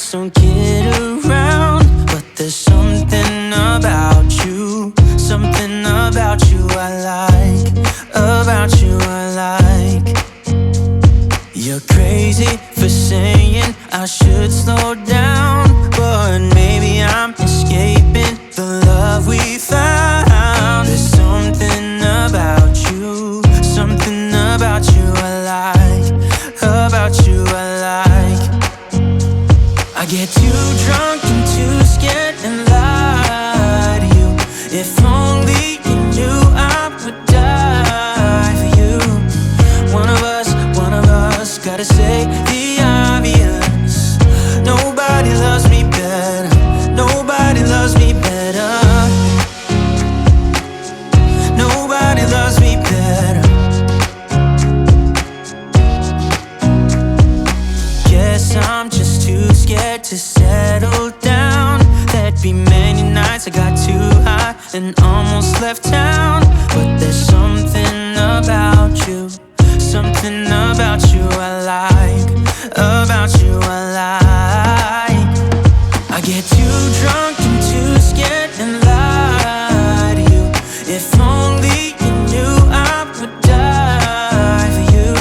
nights don't kid around, but there's something about you, something about you I like, about you I like. You're crazy for saying I should slow down, but maybe I'm escaping the love we found. There's something about you, something about you I like, about you I like. I get too drunk and too scared and lie to you. If only you knew I would die for you. One of us gotta say the obvious. Nobody loves me better, nobody loves me better, nobody loves me better. Guess I'm just too scared to settle down. There'd be many nights I got too high and almost left town. But there's something about you, something about you I like, about you I like. I get too drunk and too scared and lie to you. If only you knew I would die for you.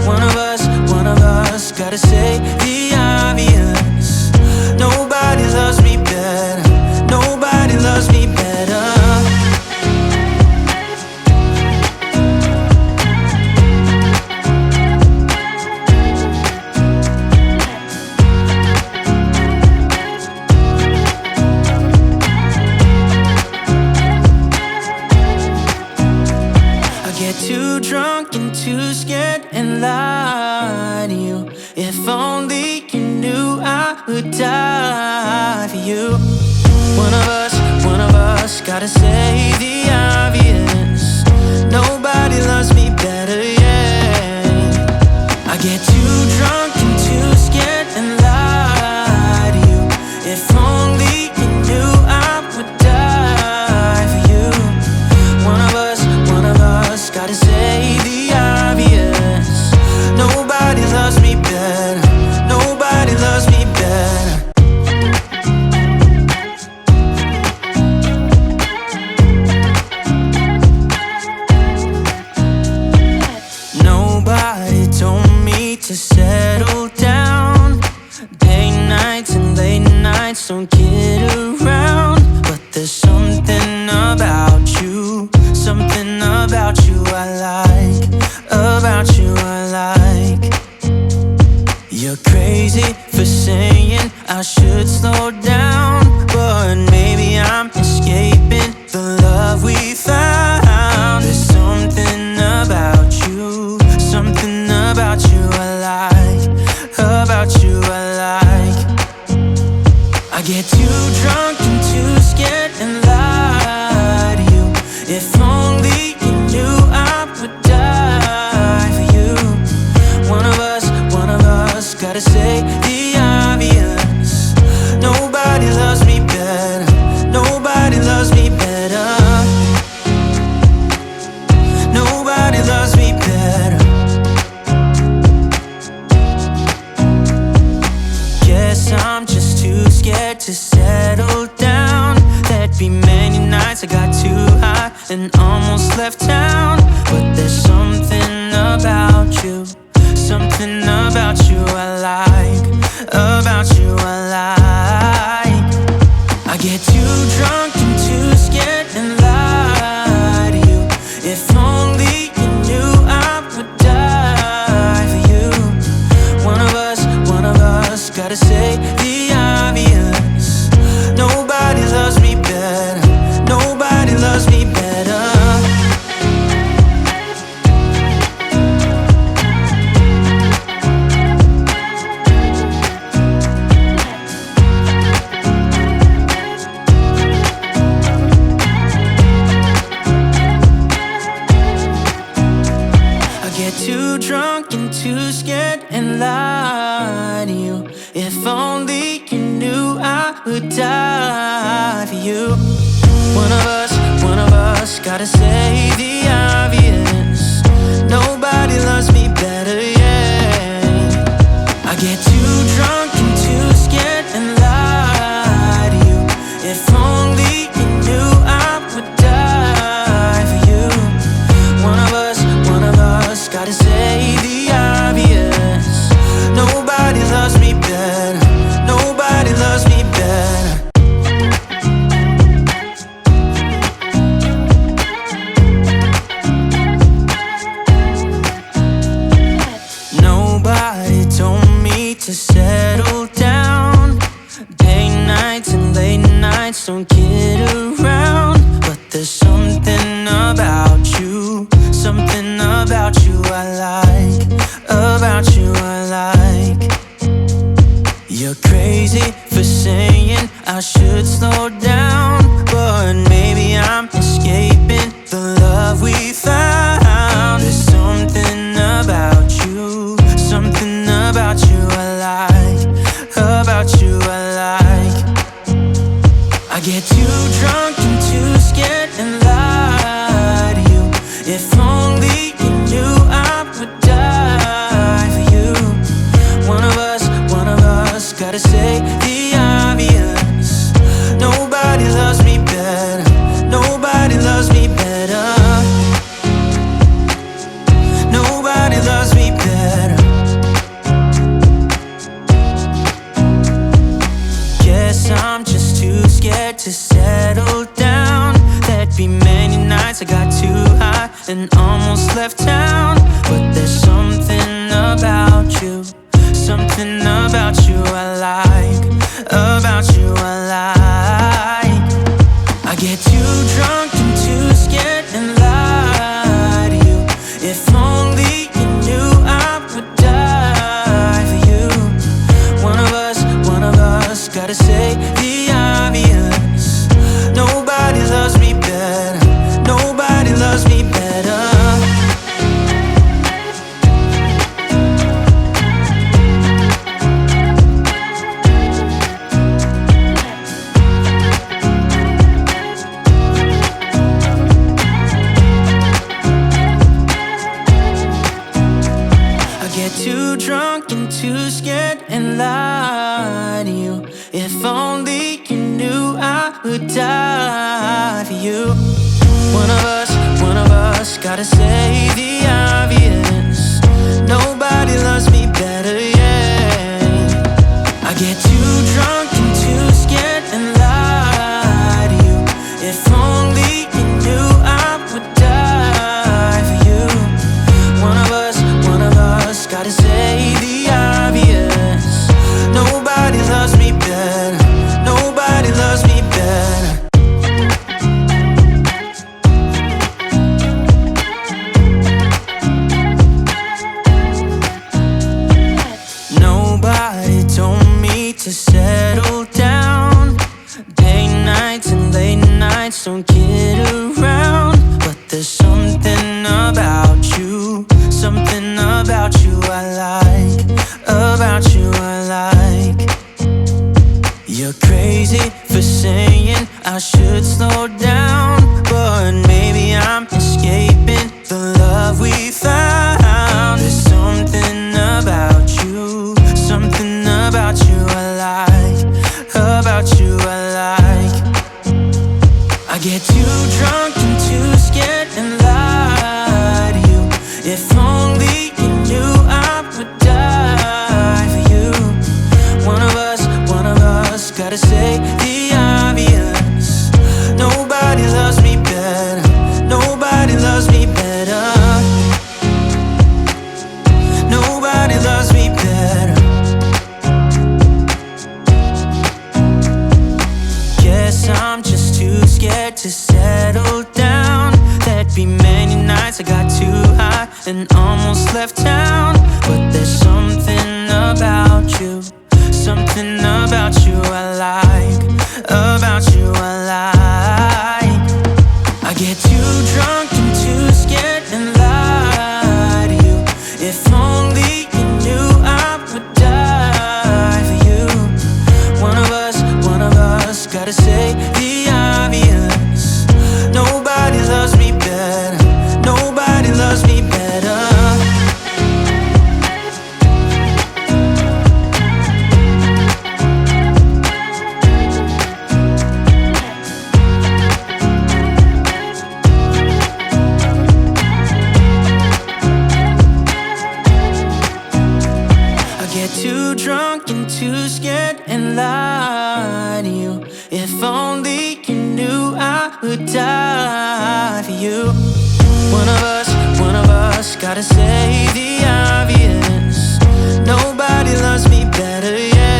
One of us gotta say the obvious. Nobody loves me better, nobody loves me better. Too drunk and too scared and lie to you. If only you knew I would die for you. One of us gotta say the obvious. Nobody loves me better, yeah. I get too drunk and too scared and lie to you. If only you knew I would die for you. One of us gotta say the obvious. Nobody loves me better, nobody loves me better. Nobody told me to settle down. Day nights and late nights don't kid around, but there's something about you, something about you I like, about you I like. You're crazy for saying I should slow down, but maybe I'm escaping the love we found. There's something about you, something about you I like, about you I like. I get too drunk and too scared and lie to you. If only you knew I would die for you. One of us gotta say the obvious. Nobody loves me better, nobody loves me better, nobody loves me better. Guess I'm just too scared to settle down. There'd be many nights I got too high and almost left town. But there's something about you, something about you I like, about you I like. I get too drunk and too scared and lie to you. If only you knew I would die for you. One of us gotta say the obvious. Nobody loves me better, nobody loves me better. I get too drunk and too scared and lie to you. If only you knew I would die for you. One of us gotta say the obvious. Nobody loves me better, yeah. I get too drunk and too scared settle down. Day nights and late nights don't get around. But there's something about you, something about you I like, about you I like. You're crazy for saying I should slow down, but maybe I'm escaping the love we found. There's something about you, something about you I like, about you I like. I get too drunk and too scared and lie to you. If only you knew I would die for you. One of us gotta say the obvious. Nobody loves me better, nobody loves me better, nobody loves me better. Guess I'm just too scared to settle down. There'd be many nights I got too high and almost left town. But there's something about you, something about you I like, about you I like. I get too drunk and too scared and lie to you. If only you knew I would die for you. One of us gotta say the obvious. Nobody loves me better, nobody loves me better. Too drunk and too scared and lie to you. If only you knew I would die for you. One of us gotta say the obvious. Nobody loves me better, yeah. I get too drunk and too scared and lie to you. If only you knew I would die for you. One of us gotta say the obvious. Nobody loves me better, nobody loves me better. Nobody told me to settle down. Day nights and late nights don't get around. But there's something about you, something about you I like, about you I like. You're crazy for saying I should slow down, but maybe I'm escaping the love we found. There's something about you, something about you I like, about you I like. I get too drunk and too scared and lie to you. If only you knew I would die for you. One of us gotta say the obvious. Nobody loves me better, nobody loves me better, nobody loves me better. Guess I'm just too scared to settle down. There'd be many nights I got too high and almost left town. But there's something about you, something about you I like, about you I like. I get too drunk and too scared and lie to you. If only you knew I would die for you. One of us gotta say the obvious. Nobody loves me better, nobody loves me better. I get too drunk and too scared and lie to you. If only you knew I would die for you. One of us gotta say the obvious. Nobody loves me better, yeah.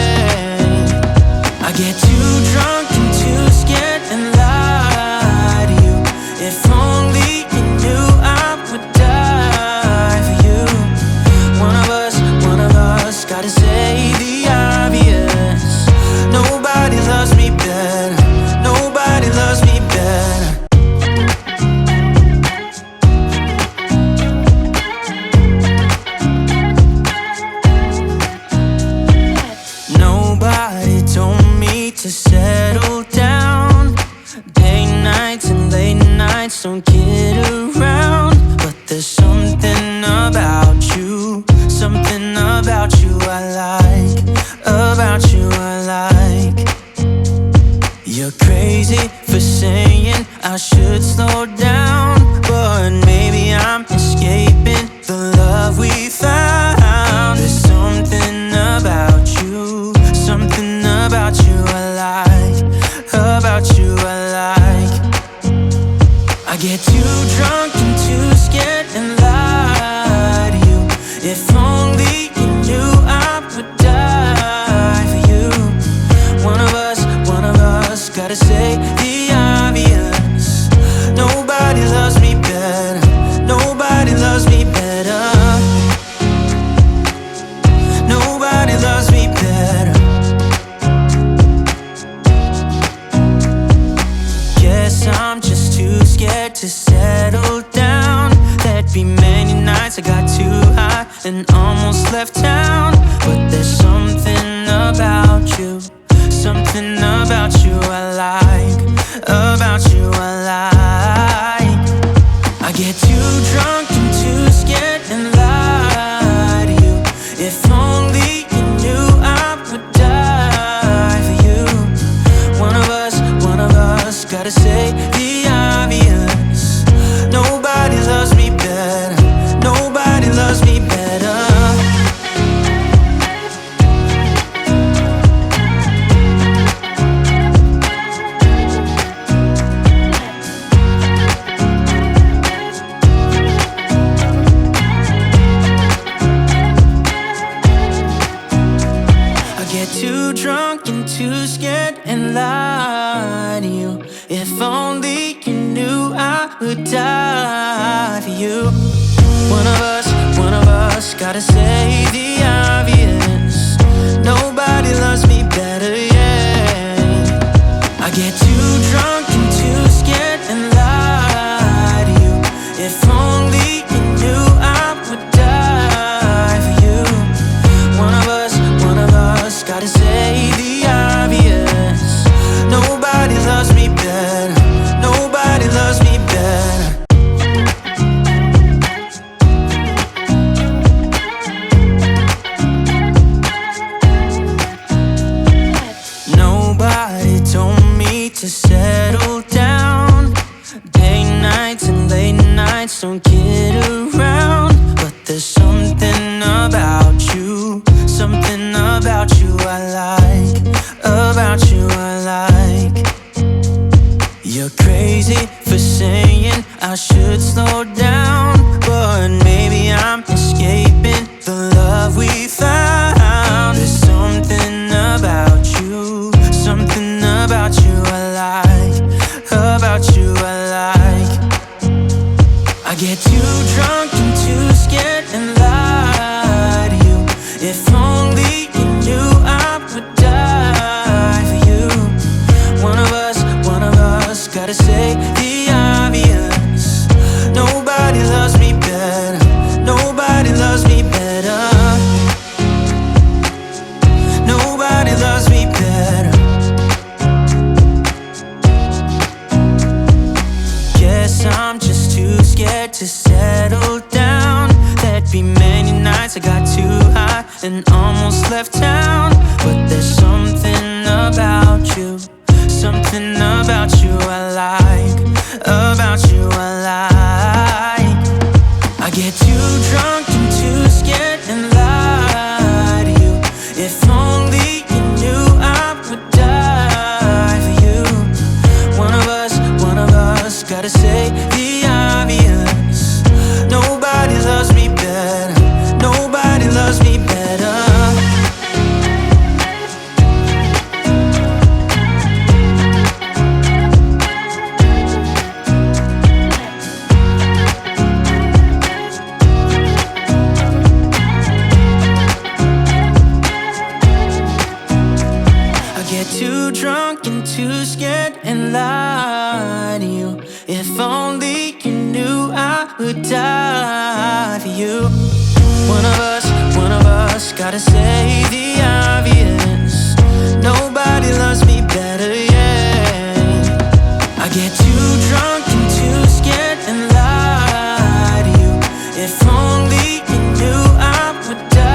I should slow down, but maybe I'm escaping the love we found. There's something about you, something about you I like, about you I like. I get too drunk and too scared and lie to you. If only you knew I would die for you. One of us gotta say the obvious. Nobody loves me better, nobody loves me better. Nobody loves me better. Guess I'm just too scared to settle down. There'd be many nights I got too high and almost left town. But there's something about you, something about you I like, about you I like. I get too drunk and too scared and lie to you. If only you knew I would die for you. One of us gotta say the obvious. Nobody loves me better, nobody loves me better. Too drunk and too scared and lie to you. If only you knew I would die for you. One of us gotta say the obvious. Nobody loves me better, yeah. I get too drunk and too scared and lie to you. If only you knew I would die for you. One of us gotta say the obvious. Nobody loves me better, nobody loves me better. Nobody told me to settle down. Day nights and late nights don't kid around. But there's something about you, something about you I like, about you I like. You're crazy for saying I should slow down, but maybe I'm escaping the love we found. There's something about you, something about you I like, about you I like. I get too drunk and too scared and lie to you. If only you knew I would die for you. One of us gotta say the obvious. Nobody loves me better, nobody loves me better. Nobody loves me better. Guess I'm just too scared to settle down. There'd be many nights I got too high and almost left town. But there's something about you, something about you I like, about you I like. I get too drunk and too scared and lie to you. If only you knew I would die for you. One of us gotta say the obvious. Nobody loves me better, nobody loves me better. Too drunk and too scared and lie to you. If only you knew I would die for you. One of us gotta say the obvious. Nobody loves me better, yeah. I get too drunk and